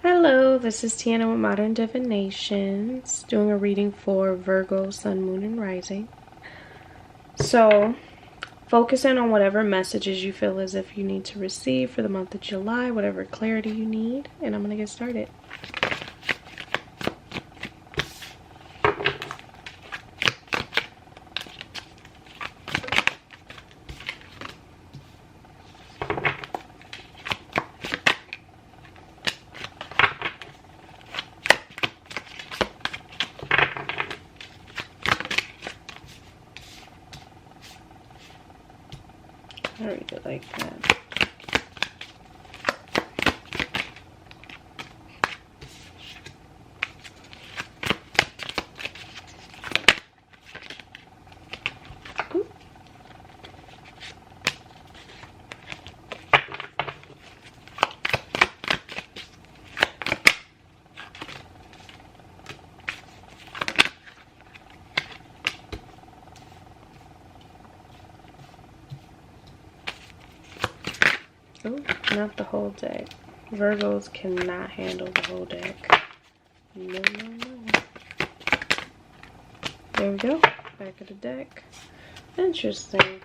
Hello, this is Tiana with Modern Divinations, doing a reading for Virgo, Sun, Moon, and Rising. So, focusing on whatever messages you feel as if you need to receive for the month of July, whatever clarity you need, and I'm going to get started. I read it like that. Ooh. Oh, not the whole deck. Virgos cannot handle the whole deck. No, no, no. There we go. Back of the deck. Interesting.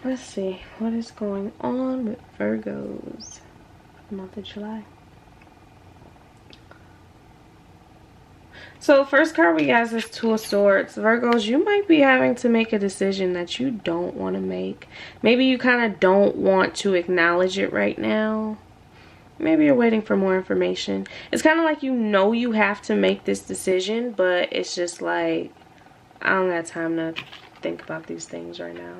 Let's see. What is going on with Virgos for the month of July? So first card we got is Two of Swords. Virgos, you might be having to make a decision that you don't want to make. Maybe you kind of don't want to acknowledge it right now. Maybe you're waiting for more information. It's kind of like you know you have to make this decision, but it's just like, I don't got time to think about these things right now.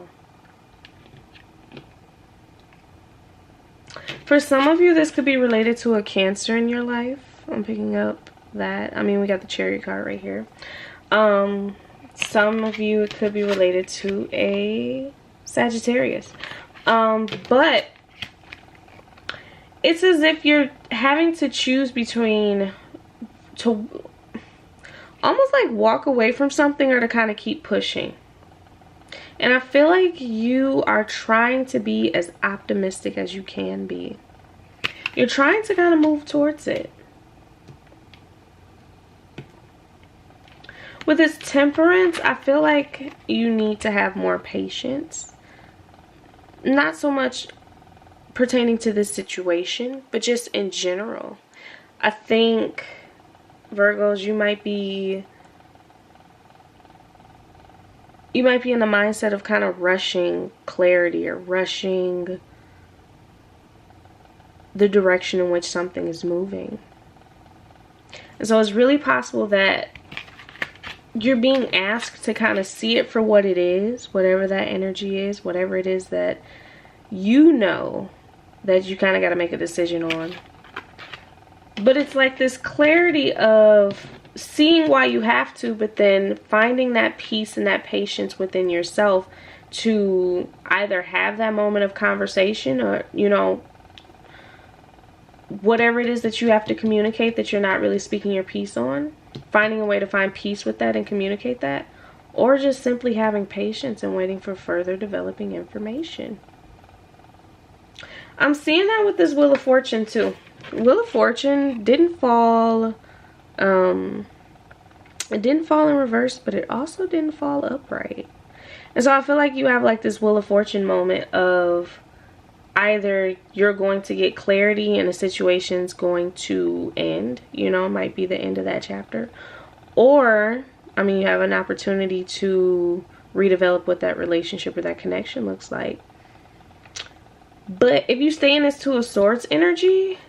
For some of you, this could be related to a Cancer in your life. I'm picking up that. I mean, we got the Chariot card right here. Some of you, it could be related to a Sagittarius. But it's as if you're having to choose between to almost like walk away from something or to kind of keep pushing. And I feel like you are trying to be as optimistic as you can be. You're trying to kind of move towards it. With this Temperance, I feel like you need to have more patience. Not so much pertaining to this situation, but just in general. I think, Virgos, you might be in the mindset of kind of rushing clarity or rushing the direction in which something is moving. And so it's really possible that you're being asked to kind of see it for what it is, whatever that energy is, whatever it is that you know that you kind of got to make a decision on. But it's like this clarity of seeing why you have to, but then finding that peace and that patience within yourself to either have that moment of conversation or, you know, whatever it is that you have to communicate that you're not really speaking your piece on. Finding a way to find peace with that and communicate that, or just simply having patience and waiting for further developing information. I'm seeing that with this Wheel of Fortune too. Wheel of Fortune didn't fall, it didn't fall in reverse, but it also didn't fall upright. And so I feel like you have like this Wheel of Fortune moment of either you're going to get clarity and the situation's going to end, you know, it might be the end of that chapter, or I mean, you have an opportunity to redevelop what that relationship or that connection looks like. But if you stay in this Two of Swords energy,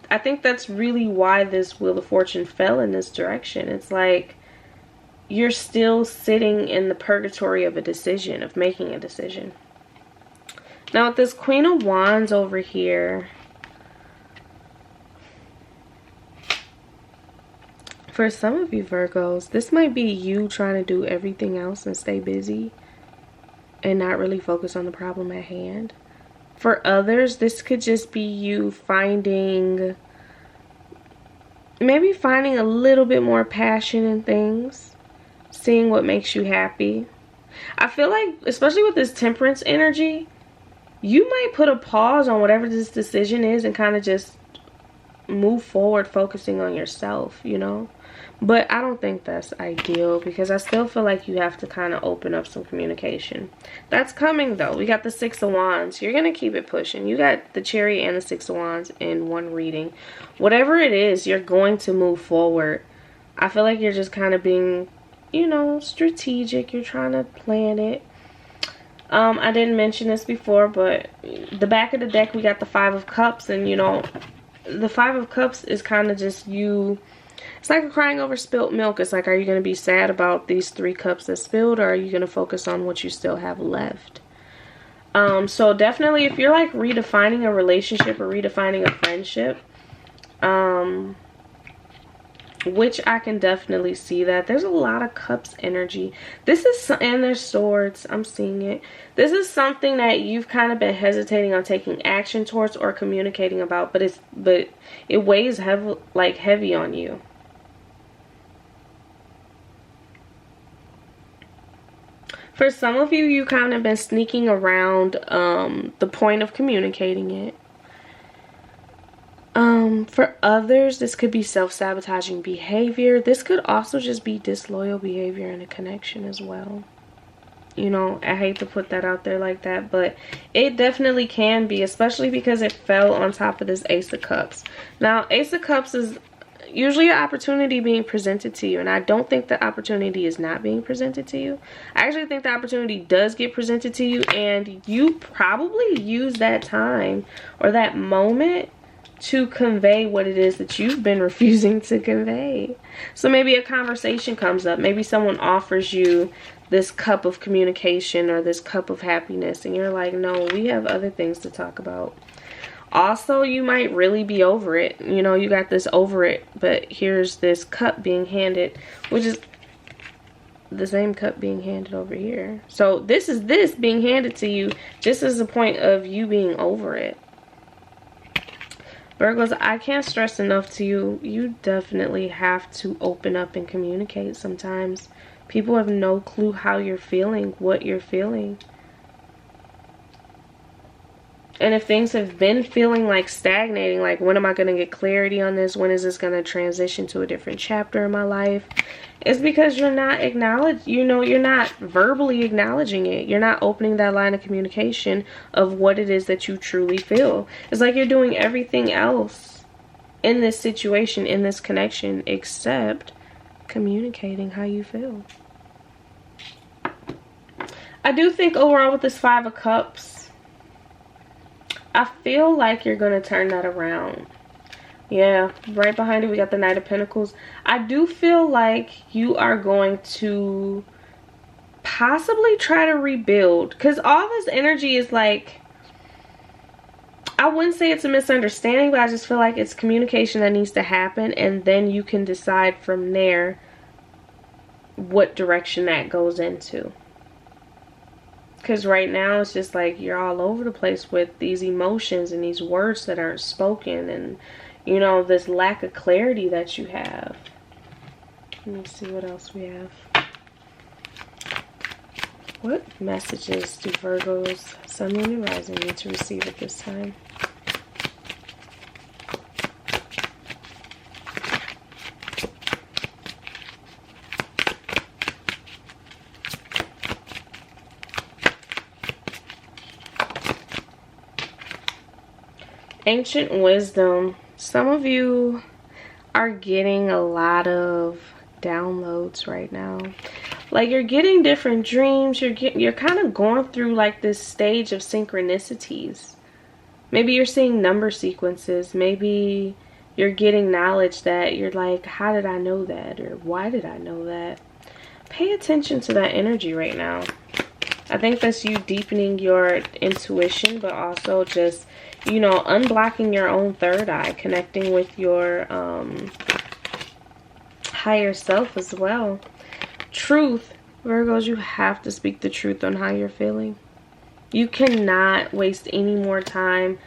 I think that's really why this Wheel of Fortune fell in this direction. It's like you're still sitting in the purgatory of a decision, of making a decision. Now with this Queen of Wands over here, for some of you Virgos, this might be you trying to do everything else and stay busy and not really focus on the problem at hand. For others, this could just be you maybe finding a little bit more passion in things, seeing what makes you happy. I feel like, especially with this Temperance energy, you might put a pause on whatever this decision is and kind of just move forward focusing on yourself, you know. But I don't think that's ideal, because I still feel like you have to kind of open up some communication. That's coming though. We got the Six of Wands. You're going to keep it pushing. You got the Chariot and the Six of Wands in one reading. Whatever it is, you're going to move forward. I feel like you're just kind of being, you know, strategic. You're trying to plan it. I didn't mention this before, but the back of the deck, we got the Five of Cups. And, you know, the Five of Cups is kind of just you. It's like crying over spilt milk. It's like, are you going to be sad about these 3 cups that spilled, or are you going to focus on what you still have left? So definitely, if you're like redefining a relationship or redefining a friendship, which I can definitely see that. There's a lot of cups energy. This is, and there's swords. I'm seeing it. This is something that you've kind of been hesitating on taking action towards or communicating about, but it weighs heavy on you. For some of you, you kind of been sneaking around the point of communicating it. For others, this could be self-sabotaging behavior. This could also just be disloyal behavior in a connection as well. You know, I hate to put that out there like that, but it definitely can be, especially because it fell on top of this Ace of Cups. Now, Ace of Cups is usually an opportunity being presented to you, and I don't think the opportunity is not being presented to you. I actually think the opportunity does get presented to you, and you probably use that time or that moment to convey what it is that you've been refusing to convey. So maybe a conversation comes up. Maybe someone offers you this cup of communication or this cup of happiness, and you're like, no, we have other things to talk about. Also, you might really be over it. You know, you got this over it, but here's this cup being handed, which is the same cup being handed over here. So this is this being handed to you just as a point of you being over it. Virgos, I can't stress enough to you, you definitely have to open up and communicate sometimes. People have no clue how you're feeling, what you're feeling. And if things have been feeling like stagnating, like when am I going to get clarity on this? When is this going to transition to a different chapter in my life? It's because you're not you're not verbally acknowledging it. You're not opening that line of communication of what it is that you truly feel. It's like you're doing everything else in this situation, in this connection, except communicating how you feel. I do think overall with this Five of Cups, I feel like you're going to turn that around. Yeah, right behind it we got the Knight of Pentacles. I do feel like you are going to possibly try to rebuild, because all this energy is like, I wouldn't say it's a misunderstanding, but I just feel like it's communication that needs to happen, and then you can decide from there what direction that goes into. Because right now it's just like you're all over the place with these emotions and these words that aren't spoken, and you know, this lack of clarity that you have. Let me see what else we have. What messages do Virgos, Sun, Moon, and Rising need to receive at this time? Ancient wisdom. Some of you are getting a lot of downloads right now. Like you're getting different dreams. You're kind of going through like this stage of synchronicities. Maybe you're seeing number sequences. Maybe you're getting knowledge that you're like, how did I know that? Or why did I know that? Pay attention to that energy right now. I think that's you deepening your intuition, but also just, you know, unblocking your own third eye, connecting with your higher self as well. Truth. Virgos, you have to speak the truth on how you're feeling. You cannot waste any more time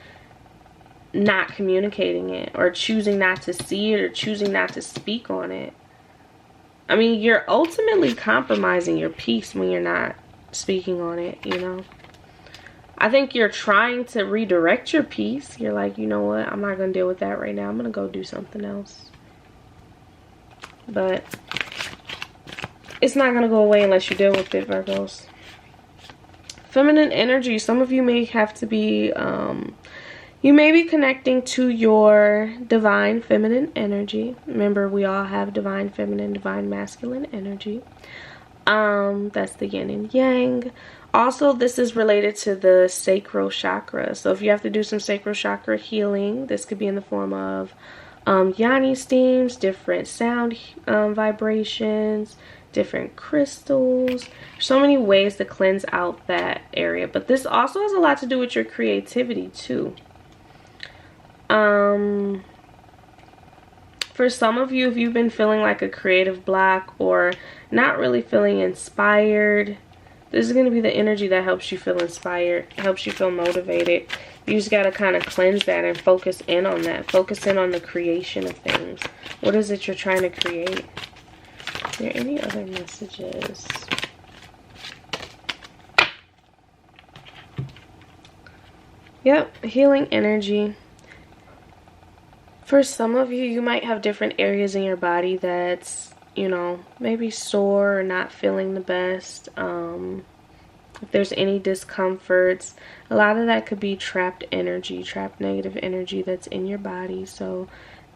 not communicating it, or choosing not to see it, or choosing not to speak on it. I mean, you're ultimately compromising your peace when you're not speaking on it, you know. I think you're trying to redirect your peace. You're like, you know what? I'm not going to deal with that right now. I'm going to go do something else. But it's not going to go away unless you deal with it, Virgos. Feminine energy. Some of you may have to be, you may be connecting to your divine feminine energy. Remember, we all have divine feminine, divine masculine energy. That's the yin and yang. Also, this is related to the sacral chakra. So if you have to do some sacral chakra healing, this could be in the form of yoni steams, different sound vibrations, different crystals. So many ways to cleanse out that area. But this also has a lot to do with your creativity too. For some of you, if you've been feeling like a creative block or not really feeling inspired, this is going to be the energy that helps you feel inspired, helps you feel motivated. You just got to kind of cleanse that and focus in on that. Focus in on the creation of things. What is it you're trying to create? Are there any other messages? Yep, healing energy. For some of you, you might have different areas in your body that's, you know, maybe sore or not feeling the best. If there's any discomforts, a lot of that could be trapped energy, trapped negative energy that's in your body. So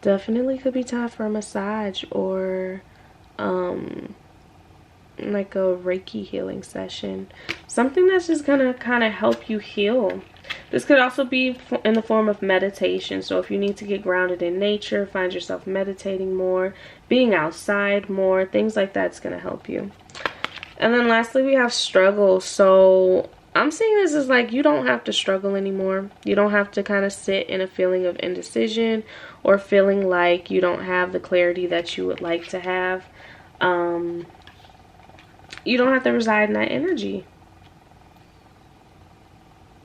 definitely could be time for a massage or like a Reiki healing session. Something that's just gonna kind of help you heal. This could also be in the form of meditation. So if you need to get grounded in nature, find yourself meditating more, being outside more, things like that's going to help you. And then lastly, we have struggle. So I'm seeing this as like you don't have to struggle anymore. You don't have to kind of sit in a feeling of indecision or feeling like you don't have the clarity that you would like to have. You don't have to reside in that energy.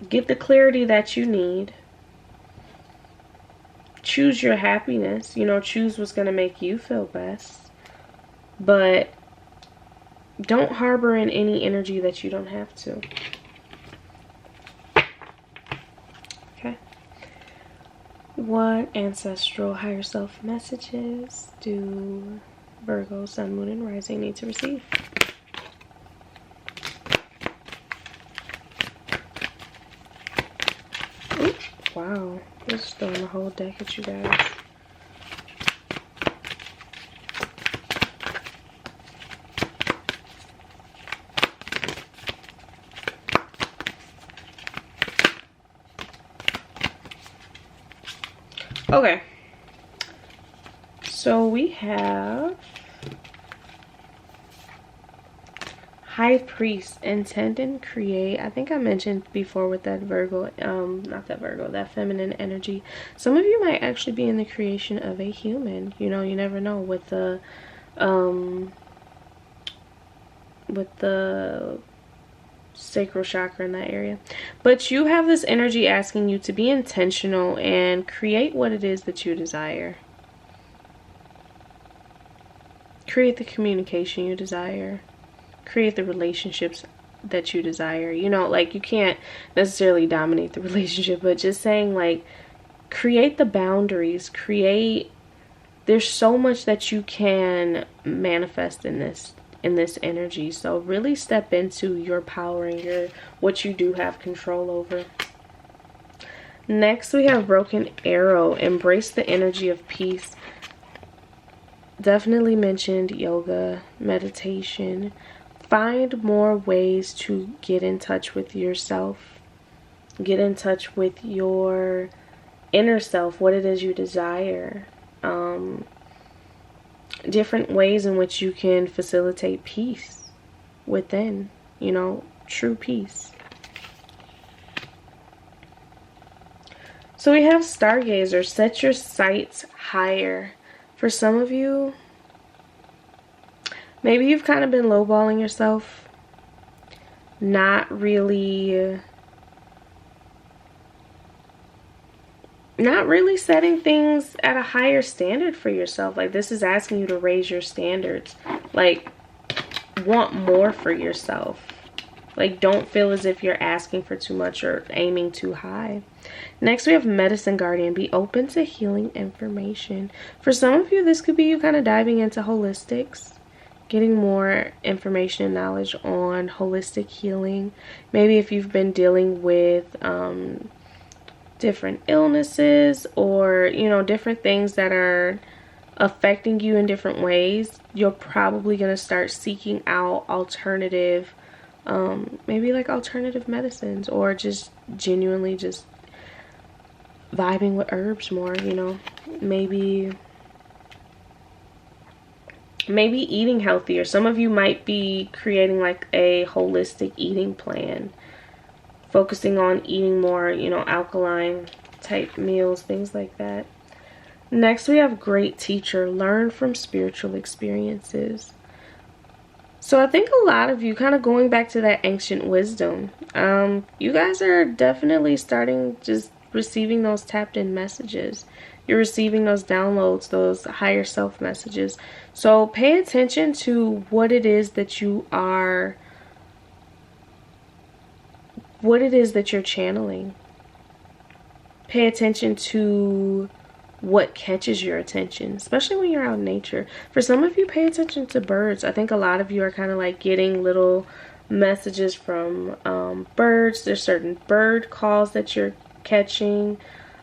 Get the clarity that you need. Choose your happiness. You know, choose what's going to make you feel best. But don't harbor in any energy that you don't have to. Okay. What ancestral higher self messages do Virgo, Sun, Moon, and Rising need to receive? Wow, just throwing the whole deck at you guys. Okay, so we have High Priest, intend and create. I think I mentioned before with that Virgo, not that Virgo, that feminine energy. Some of you might actually be in the creation of a human. You know, you never know with the sacral chakra in that area. But you have this energy asking you to be intentional and create what it is that you desire. Create the communication you desire. Create the relationships that you desire. You know, like you can't necessarily dominate the relationship, but just saying like create the boundaries, there's so much that you can manifest in this energy. So really step into your power and what you do have control over. Next we have Broken Arrow, embrace the energy of peace. Definitely mentioned yoga, meditation. Find more ways to get in touch with yourself. Get in touch with your inner self, what it is you desire. Different ways in which you can facilitate peace within, you know, true peace. So we have Stargazer, set your sights higher. For some of you, maybe you've kind of been lowballing yourself, not really setting things at a higher standard for yourself. Like this is asking you to raise your standards, like want more for yourself. Like, don't feel as if you're asking for too much or aiming too high. Next, we have Medicine Guardian. Be open to healing information. For some of you, this could be you kind of diving into holistics, getting more information and knowledge on holistic healing. Maybe if you've been dealing with different illnesses or, you know, different things that are affecting you in different ways, you're probably going to start seeking out alternative, maybe like alternative medicines, or just genuinely just vibing with herbs more, you know. Maybe eating healthier. Some of you might be creating like a holistic eating plan, focusing on eating more, you know, alkaline type meals, things like that. Next, we have Great Teacher. Learn from spiritual experiences. So I think a lot of you, kind of going back to that ancient wisdom, you guys are definitely starting just receiving those tapped in messages. You're receiving those downloads, those higher self messages. So pay attention to what it is that you are, what it is that you're channeling. Pay attention to what catches your attention, especially when you're out in nature. For some of you, pay attention to birds. I think a lot of you are kind of like getting little messages from birds. There's certain bird calls that you're catching.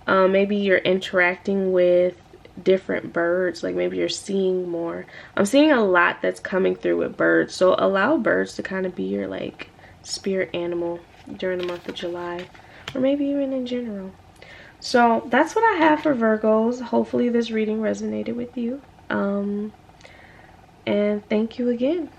Maybe you're interacting with different birds, like maybe you're seeing more. I'm seeing a lot that's coming through with birds, so allow birds to kind of be your like spirit animal during the month of July, or maybe even in general. So that's what I have for Virgos. Hopefully this reading resonated with you. And thank you again.